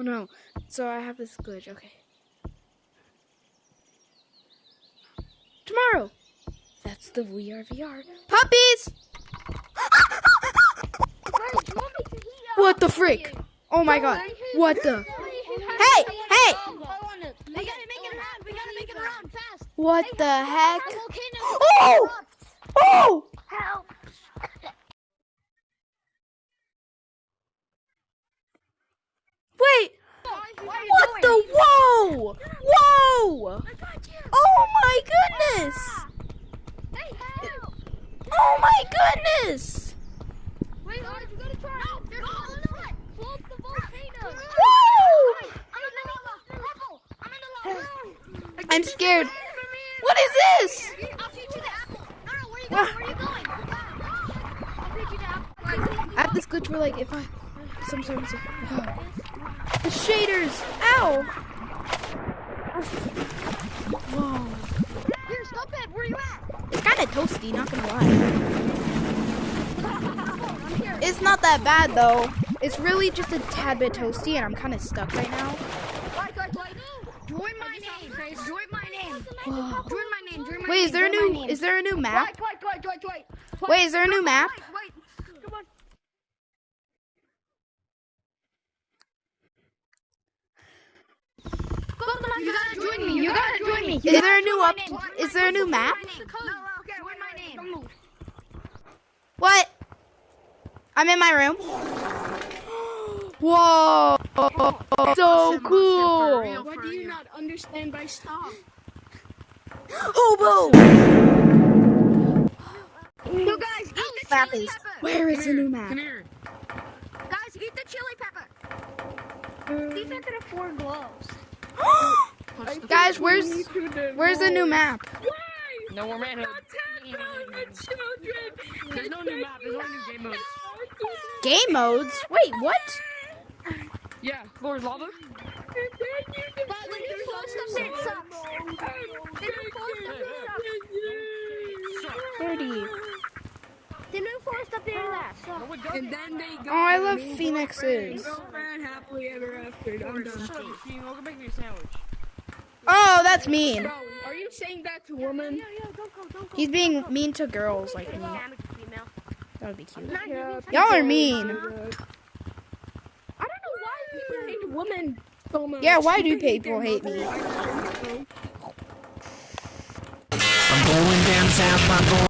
Oh no. So I have this glitch. Okay. Tomorrow. That's the VR. Puppies! What the frick? Oh my god. What the? Hey! Hey! We gotta make it around fast. What the heck? Oh! Oh! Help! Wait! What the? Whoa! Whoa! Oh my goodness! Oh my goodness! Wait, guys, you gotta try. No, float the volcano. Woo! I'm in the lava. I'm scared. What is this? I'll teach you the apple. No, where are you going? I'll teach you the apple. I have this glitch where, like, if I sometimes the shaders. Ow! Whoa! Here, stop it. Where are you at? It's kind of toasty, not gonna lie. It's not that bad though. It's really just a tad bit toasty, and I'm kind of stuck right now. Join my name, Chris. Join my name. Whoa. Join my name. Join my Wait, name. is there a new? Is there a new map? Wait. Wait, is there a new map? Wait. Come on. You gotta join me. You gotta join me. Is there a new up? Is there a new map? No, okay. Join my name. What? I'm in my room. Whoa! So cool! What do you not understand by stop? Hobo! You guys, eat the Map chili is. pepper. Where is the new map? Come here. Guys, eat the chili pepper. See if I can afford gloves. Guys, where's the new map? No more manhood. There's no new map. There's only new game modes. Game modes? Wait, what? Yeah, floor is lava. But the new flow stuff there sucks. The new flow stuff there sucks. 30. The new flow stuff there sucks. And then they go. Oh, I love phoenixes. Girlfriend, happily ever after. I'm done. Shut up, Gene. Go make me a sandwich. Oh, that's mean. Bro, are you saying that to women? He's being mean to girls like me. That would be cute. Y'all are mean. I don't know why people hate women so much. Yeah, why do people hate me? I'm going down south by